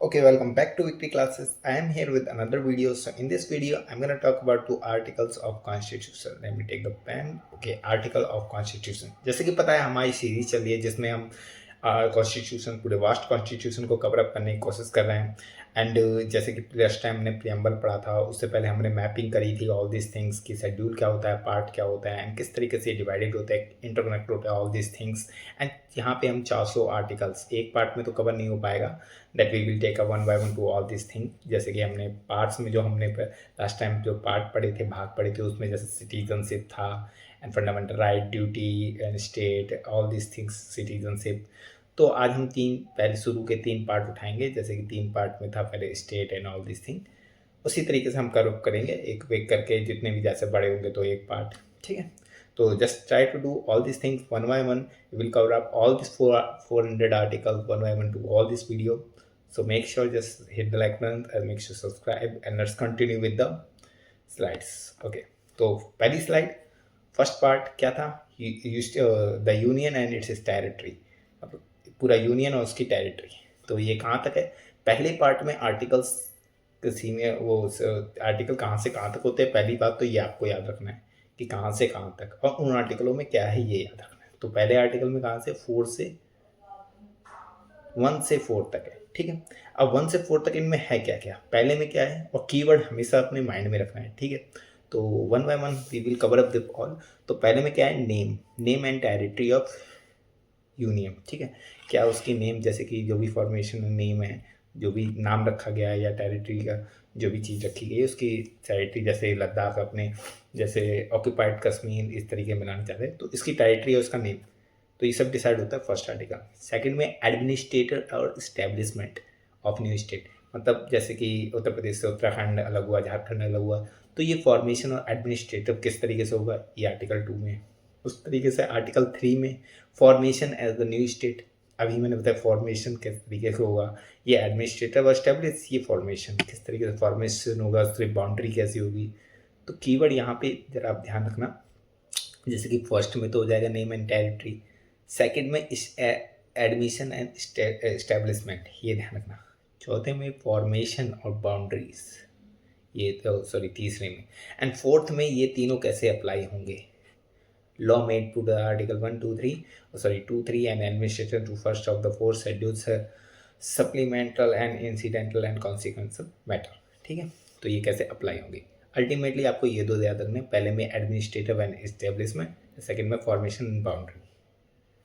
Okay, welcome back to Weekly Classes. I am here with another video. So in this video, I'm going to talk about two articles of Constitution. Let me take the pen. Okay, article of Constitution. जैसे कि पता है हमारी series चल रही है जिसमें हम कॉन्स्टिट्यूशन पूरे वास्ट कॉन्स्टिट्यूशन को कवर अप करने की कोशिश कर रहे हैं एंड जैसे कि लास्ट टाइम हमने प्रियम्बल पढ़ा था, उससे पहले हमने मैपिंग करी थी ऑल दिस थिंग्स की शेड्यूल क्या होता है, पार्ट क्या होता है एंड किस तरीके से डिवाइडेड होता है, इंटरकनेक्ट होता है ऑल दिस थिंग्स। एंड यहाँ पे हम 400 आर्टिकल्स एक पार्ट में तो कवर नहीं हो पाएगा, that we will take a one by one to all this thing. जैसे कि हमने पार्ट्स में जो हमने लास्ट टाइम जो पार्ट पढ़े थे, भाग पढ़े थे, उसमें जैसे सिटीजनशिप था and fundamental right, duty and state, all this things, citizenship. तो आज हम पहले शुरू के 3 पार्ट उठाएंगे। जैसे कि 3 पार्ट में था पहले state and all this thing, उसी तरीके से हम कवर करेंगे एक एक करके, जितने भी जैसे बड़े होंगे तो एक पार्ट, ठीक है। तो just try to do all these things one by one. We will cover up all these 400 articles one by one to all this video. So make sure just hit the like button and make sure subscribe and let's continue with the slides. Okay, तो पहली slide, first part क्या था, the union and it's territory, पूरा union और उसकी territory. तो ये कहाँ तक है, पहले पार्ट में आर्टिकल्स किसी में वो आर्टिकल कहाँ से कहाँ तक होते हैं। पहली बात तो ये आपको याद रखना है कि कहाँ से कहाँ तक, और उन आर्टिकलों में क्या है ये याद रखना है। तो पहले आर्टिकल में कहाँ से 1 से 4 तक है, ठीक है। अब 1 से 4 तक इनमें है क्या क्या, पहले में क्या है, और कीवर्ड हमेशा अपने माइंड में रखना है, ठीक है। तो one by one we will cover up the all. तो पहले में क्या है, name and territory of union, ठीक है। क्या उसकी नेम, जैसे कि जो भी फॉर्मेशन नेम है, जो भी नाम रखा गया है या टेरिटरी का जो भी चीज़ रखी गई है उसकी टेरिटरी, जैसे लद्दाख अपने जैसे ऑक्यूपाइड कश्मीर इस तरीके में लाना चाहते हैं तो इसकी टेरिटरी है, उसका नेम। तो ये सब डिसाइड होता है फर्स्ट आर्टिकल। सेकंड में एडमिनिस्ट्रेटर और इस्टेब्लिशमेंट ऑफ न्यू स्टेट, मतलब जैसे कि उत्तर प्रदेश से उत्तराखंड अलग हुआ, झारखंड अलग हुआ, तो ये फॉर्मेशन और एडमिनिस्ट्रेटिव किस तरीके से होगा, ये आर्टिकल 2 में। उस तरीके से आर्टिकल 3 में formation as the new state, अभी मैंने बताया फॉर्मेशन किस तरीके से होगा, ये एडमिनिस्ट्रेटिव एस्टेब्लिश, ये फॉर्मेशन किस तरीके से फॉर्मेशन होगा, उसकी बाउंड्री कैसी होगी। तो कीवर्ड यहाँ पे जरा आप ध्यान रखना, जैसे कि फर्स्ट में तो हो जाएगा नेम एंड टेरिटरी, सेकंड में एडमिशन एंड एस्टेब्लिशमेंट, ये ध्यान रखना, चौथे में फॉर्मेशन और बाउंड्रीज, ये तो सॉरी तीसरे में, एंड फोर्थ में ये तीनों कैसे अप्लाई होंगे। Law made to the Article 1, 2, 3, sorry 2, 3 and administration to first of the four schedules supplemental and incidental and consequential matter, ठीक है। तो ये कैसे अप्लाई होंगे, अल्टीमेटली आपको ये दो याद रखने, पहले में एडमिनिस्ट्रेटिव एंड एस्टेब्लिशमेंट, सेकंड में formation and boundary.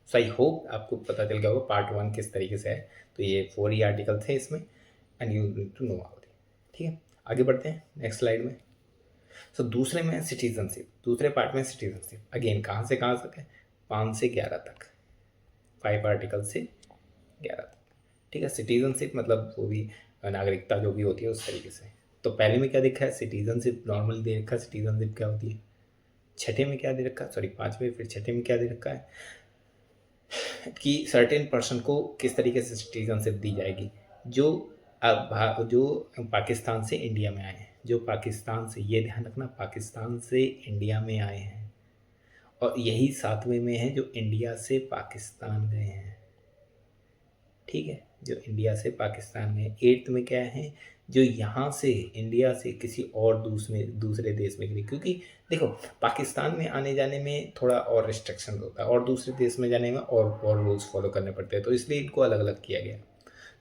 So I hope आपको पता चल गया होगा पार्ट 1 किस तरीके से है। तो ये 4 ही आर्टिकल थे इसमें and you need to know all, ठीक है। आगे बढ़ते हैं नेक्स्ट स्लाइड में। सो दूसरे में सिटीजनशिप, दूसरे पार्ट में सिटीजनशिप, अगेन कहाँ से कहाँ तक है, 5 से 11 तक, 5 आर्टिकल से 11 तक, ठीक है। सिटीजनशिप मतलब वो भी नागरिकता जो भी होती है उस तरीके से। तो पहले में क्या देखा है, सिटीजनशिप नॉर्मल दे रखा है, सिटीजनशिप क्या होती है। छठे में क्या दे रखा है, सॉरी 5वें, फिर छठे में क्या दे रखा है कि सर्टेन पर्सन को किस तरीके से सिटीजनशिप दी जाएगी, जो जो पाकिस्तान से इंडिया में आए हैं, जो पाकिस्तान से, ये ध्यान रखना, पाकिस्तान से इंडिया में आए हैं, और यही 7वें में है जो इंडिया से पाकिस्तान गए हैं, ठीक है, जो इंडिया से पाकिस्तान गए। 8th में क्या है, जो यहाँ से इंडिया से किसी और दूसरे देश में गए, क्योंकि देखो पाकिस्तान में आने जाने में थोड़ा और रिस्ट्रिक्शन होता है और दूसरे देश में जाने में और रूल्स फॉलो करने पड़ते हैं, तो इसलिए इनको अलग अलग किया गया।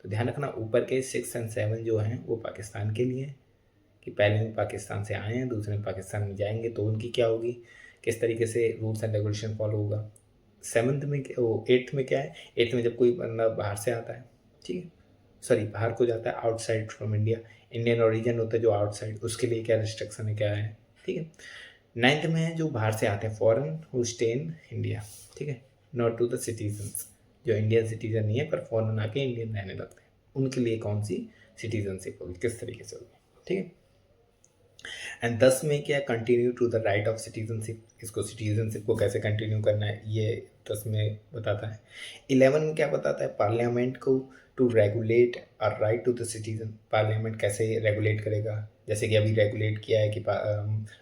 तो ध्यान रखना, ऊपर के 6 और 7 जो हैं वो पाकिस्तान के लिए, कि पहले में पाकिस्तान से आए हैं, दूसरे में पाकिस्तान में जाएंगे तो उनकी क्या होगी, किस तरीके से रूल्स एंड रेगुलेशन फॉलो होगा। 7th में वो 8th में क्या है, 8th में जब कोई बंदा बाहर से आता है, ठीक है, सॉरी बाहर को जाता है outside from India, Indian origin होता है जो आउटसाइड, उसके लिए क्या रिस्ट्रिक्शन है, क्या है, ठीक है। 9th में है जो बाहर से आते हैं, foreign who stay in India, ठीक है, नॉट टू द सिटीजन्स, जो इंडियन सिटीजन नहीं है पर फॉरेन आके इंडियन रहने लगते हैं, उनके लिए कौन सी सिटीजनशिप होगी, किस तरीके से होगी, ठीक है। एंड 10 में क्या, continue to the right of citizenship, इसको सिटीजनशिप को कैसे कंटिन्यू करना है ये 10 में बताता है। 11 में क्या बताता है, पार्लियामेंट को टू रेगुलेट और right to the citizen, parliament कैसे रेगुलेट करेगा, जैसे कि अभी रेगुलेट किया है कि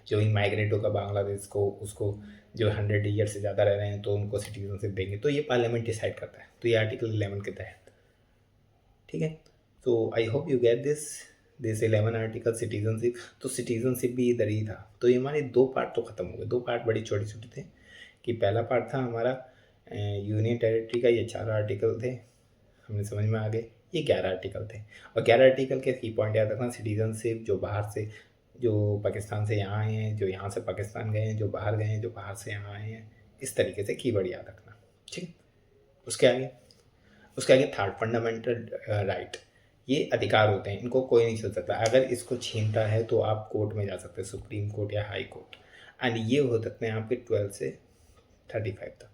जो भी माइग्रेट होगा बांग्लादेश को, उसको जो 100 ईयर से ज़्यादा रह रहे हैं तो उनको सिटीजनशिप देंगे, तो ये पार्लियामेंट डिसाइड करता है। तो ये आर्टिकल 11 के तहत, ठीक है। तो आई hope you get this 11 article citizenship. तो सिटीजनशिप भी इधर ही था। तो ये हमारे दो पार्ट तो ख़त्म हो गए, दो पार्ट बड़ी छोटे छोटे थे। कि पहला पार्ट था हमारा यूनियन टेरिटरी का, ये 4 आर्टिकल थे, हमें समझ में आ गए। ये 11 आर्टिकल थे, और 11 आर्टिकल के की पॉइंट याद रखना। सिटीजनशिप, जो बाहर से, जो पाकिस्तान से यहाँ आए हैं, जो यहाँ से पाकिस्तान गए हैं, जो बाहर गए हैं, जो बाहर से यहाँ आए हैं, इस तरीके से कीवर्ड याद रखना, ठीक है। उसके आगे, थर्ड फंडामेंटल राइट। ये अधिकार होते हैं, इनको कोई नहीं छीन सकता। अगर इसको छीनता है तो आप कोर्ट में जा सकते हैं, सुप्रीम कोर्ट या हाई कोर्ट। एंड ये हो सकते हैं आपके 12 से 35 तक,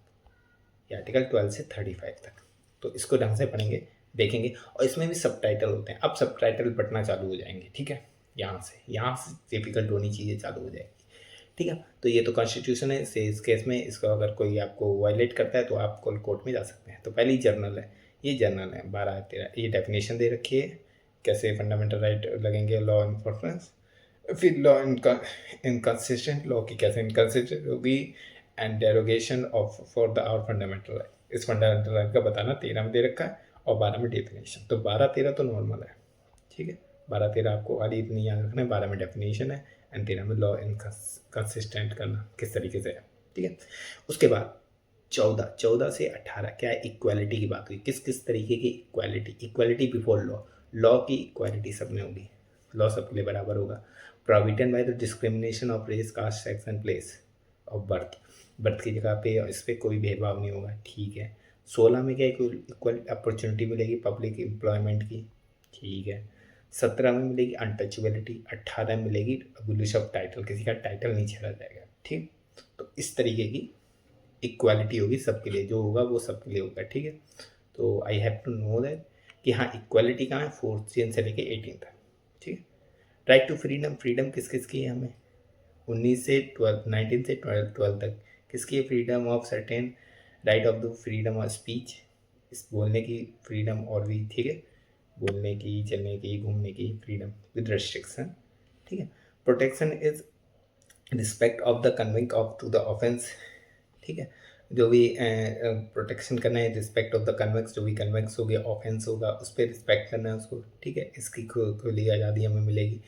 ये आर्टिकल 12 से 35 तक। तो इसको ढंग से पढ़ेंगे, देखेंगे। और इसमें भी सब टाइटल होते हैं। अब सब टाइटल पढ़ना चालू हो जाएंगे, ठीक है। यहाँ से डिफिकल्ट होनी चीज़ें चालू हो जाएगी, ठीक है। तो ये तो कॉन्स्टिट्यूशन है, से इस केस में इसको अगर कोई आपको वायलेट करता है तो आप कोर्ट में जा सकते हैं। तो पहली जर्नल है, ये जर्नल है 12-13। ये डेफिनेशन दे रखी है कैसे फंडामेंटल राइट लगेंगे, लॉ इन्फोर्समेंट। फिर लॉ इनकन्सिस्टेंट, लॉ की कैसे इनकन्सिस्टेंट होगी, and derogation of for the our fundamental right. इस फंडामेंटल राइट का बताना 13 में दे रखा है, और 12 में डेफिनेशन। तो 12-13 तो नॉर्मल है, ठीक है। 12-13 आपको खाली इतनी याद रखना है। 12 में डेफिनेशन है, एंड 13 में लॉ इनकन्सिस्टेंट करना किस तरीके से है, ठीक है। उसके बाद 14 से 18 क्या है, इक्वालिटी की बात हुई। किस किस तरीके की equality, equality before law, law की इक्वालिटी सब में होगी, लॉ सबके लिए बराबर होगा। Provident by the discrimination of race, caste, sex and place of birth, birth की जगह पे इस पर कोई भेदभाव नहीं होगा, ठीक है। 16 में क्या इक्वल अपॉर्चुनिटी मिलेगी पब्लिक एम्प्लॉयमेंट की, ठीक है। 17 में मिलेगी अनटचेबिलिटी। 18 में मिलेगी अब्यूलिश ऑफ टाइटल, किसी का टाइटल नहीं छेड़ा जाएगा, ठीक। तो इस तरीके की इक्वालिटी होगी सबके लिए, जो होगा वो सबके लिए होगा, ठीक है। तो I have to know that कि हाँ इक्वालिटी कहाँ है, 4th चेन से लेके 18 तक, ठीक है। राइट टू फ्रीडम, फ्रीडम किस किस की है हमें, 19 से 12, 19 से 12 तक किसकी है, freedom of certain, right of the freedom of speech, इस बोलने की फ्रीडम, और भी, ठीक है, बोलने की, चलने की, घूमने की फ्रीडम विद रेस्ट्रिक्शन, ठीक है। Protection is respect of the convict of to the offence, ठीक है। जो भी प्रोटेक्शन करना है, रिस्पेक्ट ऑफ द कन्वेक्स, जो भी कन्वेक्स हो गया, ऑफेंस होगा, उस पर रिस्पेक्ट करना है उसको, ठीक है। इसकी खुली आज़ादी हमें मिलेगी।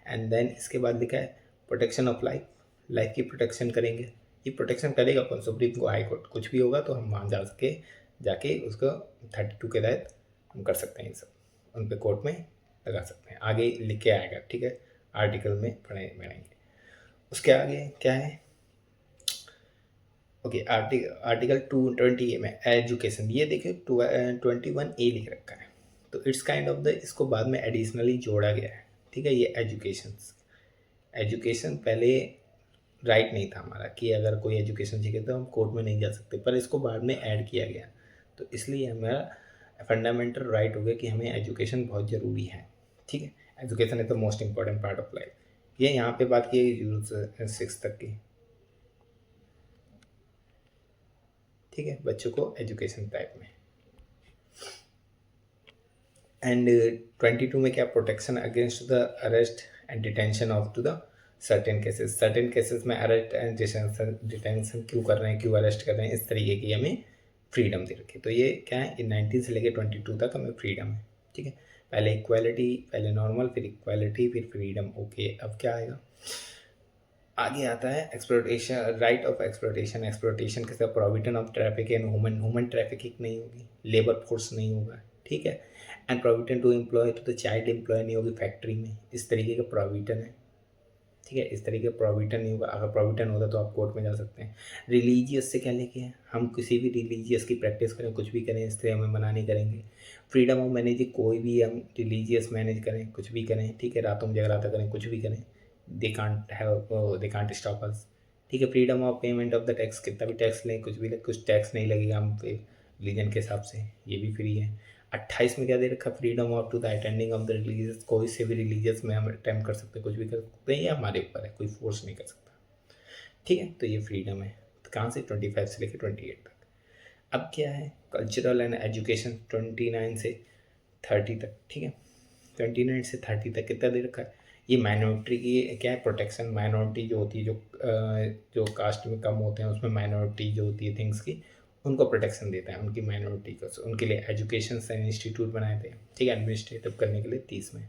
एंड देन इसके बाद लिखा है प्रोटेक्शन ऑफ लाइफ, लाइफ की प्रोटेक्शन करेंगे। ये प्रोटेक्शन करेगा कौन, सुप्रीम को, हाई कोर्ट, कुछ भी होगा तो हम वहाँ जाके उसको 32 के तहत हम कर सकते हैं, ये सब उन पर कोर्ट में लगा सकते हैं। आगे लिख के आएगा, ठीक है, आर्टिकल में पढ़ेंगे। उसके आगे क्या है, ओके, आर्टिकल 220 में एजुकेशन, ये देखिए 21A लिख रखा है। तो इट्स काइंड ऑफ द, इसको बाद में एडिशनली जोड़ा गया है, ठीक है। ये एजुकेशन पहले राइट नहीं था हमारा कि अगर कोई एजुकेशन चाहिए तो हम कोर्ट में नहीं जा सकते, पर इसको बाद में ऐड किया गया। तो इसलिए हमारा फंडामेंटल राइट हो गया कि हमें एजुकेशन बहुत ज़रूरी है, ठीक है। Education is the most important part of life. ये यहाँ पे बात की है 6 तक की, ठीक है, बच्चों को एजुकेशन टाइप में। एंड 22 में क्या, protection against the arrest and detention of to the certain cases में अरेस्ट एंड डिटेंशन क्यों कर रहे हैं, क्यों अरेस्ट कर रहे हैं, इस तरीके की हमें फ्रीडम दे रखी है। तो ये क्या है, 19 से लेकर 22 तक हमें फ्रीडम है, ठीक है। पहले इक्वालिटी, पहले नॉर्मल, फिर इक्वालिटी, फिर फ्रीडम, ओके। अब क्या आएगा, आगे आता है एक्सप्लोटेशन, राइट ऑफ एक्सप्लोटेशन के साथ provision of traffic and human trafficking नहीं होगी, लेबर फोर्स नहीं होगा, ठीक है। एंड प्रोविजन टू एम्प्लॉय, तो चाइल्ड एम्प्लॉय नहीं होगी फैक्ट्री में, इस तरीके का प्रोविजन है, ठीक है। इस तरीके का प्रोविजन नहीं होगा। अगर प्रोविजन होता तो आप कोर्ट में जा सकते हैं। रिलीजियस से क्या लेके है, हम किसी भी रिलीजियस की प्रैक्टिस करें, कुछ भी करें, इससे हमें मना नहीं करेंगे। फ्रीडम ऑफ मैनेज, कोई भी हम रिलीजियस मैनेज करें, कुछ भी करें, ठीक है, रातों में जगराता करें, कुछ भी करें, दे कांट स्टॉप अस, ठीक है। Freedom of payment of the tax, कितना भी टैक्स लें, कुछ भी कुछ टैक्स नहीं लगेगा हम पे रिलीजन के हिसाब से, ये भी फ्री है। 28 में क्या दे रखा, freedom of to the attending of the religious, कोई से भी रिलीजियस में हम अटेम्प्ट कर सकते हैं, कुछ भी कर सकते हैं, ये हमारे ऊपर है, कोई फोर्स नहीं कर सकता, ठीक है। तो ये फ्रीडम है। तो कहाँ से, 25 से लेकर 28 तक। अब क्या है, कल्चरल एंड एजुकेशन 29 से 30 तक, ठीक है। 29 से 30 तक कितना दे रखा है, ये माइनॉरिटी की क्या है, प्रोटेक्शन। माइनॉरिटी जो होती है, जो कास्ट में कम होते हैं, उसमें माइनॉरिटी जो होती है थिंग्स की, उनको प्रोटेक्शन देता है, उनकी माइनॉरिटी को, उनके लिए एजुकेशन इंस्टीट्यूट बनाए थे, ठीक है, एडमिनिस्ट्रेटिव करने के लिए 30 में।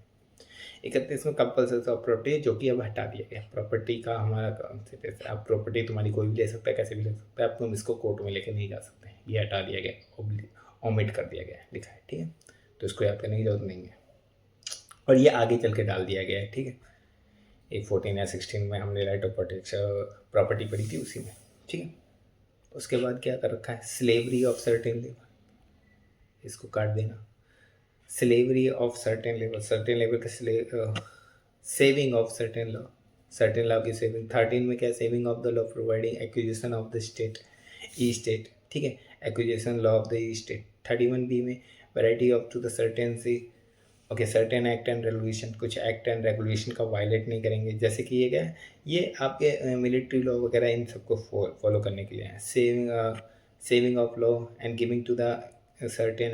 31 में कंपल्सरी ऑफ प्रॉपर्टी, जो कि अब हटा दिया गया। प्रॉपर्टी का हमारा कॉन्सेप्ट है, अब प्रॉपर्टी तुम्हारी कोई भी ले सकता है, कैसे भी ले सकता है, अब तुम इसको कोर्ट में लेके नहीं जा सकते, ये हटा दिया गया, ओमिट कर दिया गया है, लिखा है, ठीक है, तो इसको याद करने की जरूरत नहीं है। और ये आगे चल के डाल दिया गया है, ठीक है, एक 14 या 16 में हमने राइट ऑफ प्रोटेक्शन प्रॉपर्टी पढ़ी थी उसी में, ठीक है। उसके बाद क्या कर रखा है, स्लेवरी ऑफ सर्टेन लेबर, इसको काट देना, स्लेवरी ऑफ सर्टेन लेबर का सेविंग ऑफ सर्टेन लॉ की सेविंग। 13 में क्या, saving of the law providing acquisition of the state, E state, ठीक है, acquisition law of the E state. 31 B में variety of to the certain C, okay, certain act and regulation, कुछ act and regulation का violate नहीं करेंगे, जैसे कि ये क्या है, ये आपके मिलिट्री लॉ वगैरह इन सबको फॉलो करने के लिए है। Saving of law and giving to the certain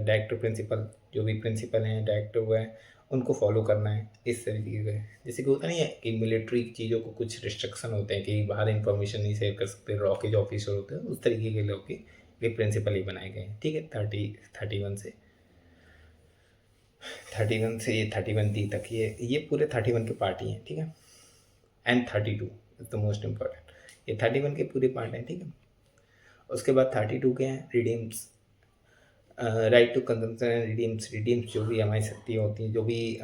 director principal, जो भी प्रिंसिपल हैं, डायरेक्टर हुए हैं, उनको फॉलो करना है, इस तरीके से। जैसे कि होता नहीं है कि मिलिट्री चीज़ों को कुछ रिस्ट्रिक्शन होते हैं कि बाहर इंफॉर्मेशन नहीं शेयर कर सकते, रॉकेज ऑफिसर होते हैं, उस तरीके के लोग के ये प्रिंसिपल ही बनाए गए हैं, ठीक है। 31 से 31 डी तक ये पूरे 31 के पार्ट ही हैं, ठीक है। And 32 is the most important, ये 31 के पूरे पार्ट हैं, ठीक है। उसके बाद 32 के हैं redeems, right to consumption and redeems जो भी हमारी शक्ति होती हैं, जो भी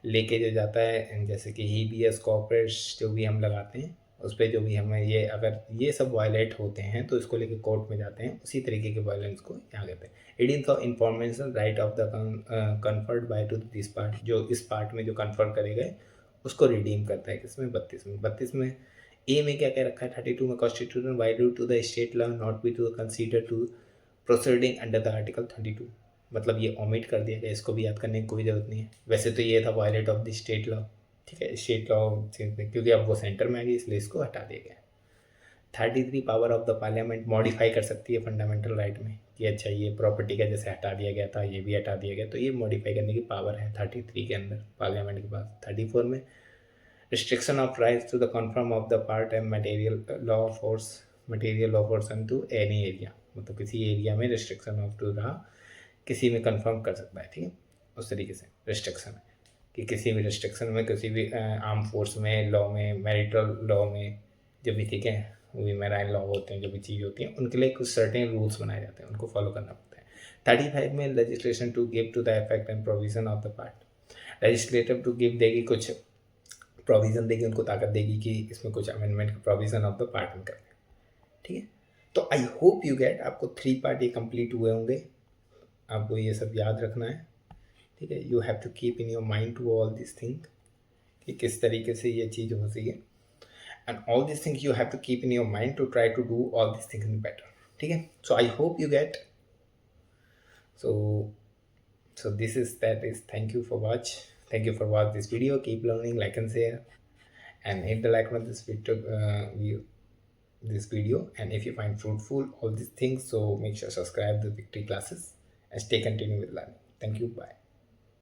लेके जो जाता है, जैसे कि हीबियस कॉर्पोरेट्स जो भी हम लगाते हैं उस पर, जो भी हमें ये अगर ये सब वायलेट होते हैं तो इसको लेके कोर्ट में जाते हैं, उसी तरीके के वायलेंस को यहाँ कहते हैं। Redeems of information right of the conferred by two this part, जो इस पार्ट में जो कन्फर्ड करे गए उसको रिडीम करता है, किसमें, 32 में ए में क्या क्या रखा है, 32 में constitution violate to the state law not be to consider to proceeding under the article 32, मतलब ये ओमिट कर दिया गया, इसको भी याद करने की कोई ज़रूरत नहीं है। वैसे तो ये था violate of the state law, ठीक है, स्टेट लॉ, क्योंकि अब वो सेंटर में आ गई इसलिए इसको हटा दिया गया। 33 power of the parliament, modify कर सकती है फंडामेंटल राइट में कि अच्छा ये प्रॉपर्टी का जैसे हटा दिया गया था ये भी हटा दिया गया, तो ये मॉडिफाई करने की पावर है 33 के अंदर पार्लियामेंट के पास। 34 में restriction of rights to the confirm of the part and material law force to any area, मतलब किसी एरिया में रिस्ट्रिक्शन ऑफ टू रहा, किसी में कंफर्म कर सकता है, ठीक है, उस तरीके से रिस्ट्रिक्शन है कि किसी भी रिस्ट्रिक्शन में, किसी भी आर्म फोर्स में, लॉ में, मैरिटल लॉ में, जो भी, ठीक है, वो भी मैराइन लॉ होते हैं, जो भी चीज़ होती हैं उनके लिए कुछ सर्टेन रूल्स बनाए जाते हैं, उनको फॉलो करना पड़ता है। 35 में legislation to give to the effect and provision of the part, legislative to give देगी, कुछ प्रोविज़न देगी, उनको ताकत देगी कि इसमें कुछ अमेंडमेंट का प्रोविज़न ऑफ द पार्ट में करना, ठीक है। तो आई होप यू गेट, आपको 3 पार्ट ये कंप्लीट हुए होंगे, आपको ये सब याद रखना है, ठीक है। You have to keep in your mind to all this thing कि किस तरीके से ये चीज़ होती है, and all this thing you have to keep in your mind to try to do all this things in better, ठीक है। So I hope you get, so this is that is thank you for watch this video. Keep learning, like and share, and hit the like on this video, and if you find fruitful all these things, so make sure subscribe the Victory classes and stay continue with learning. Thank you, bye.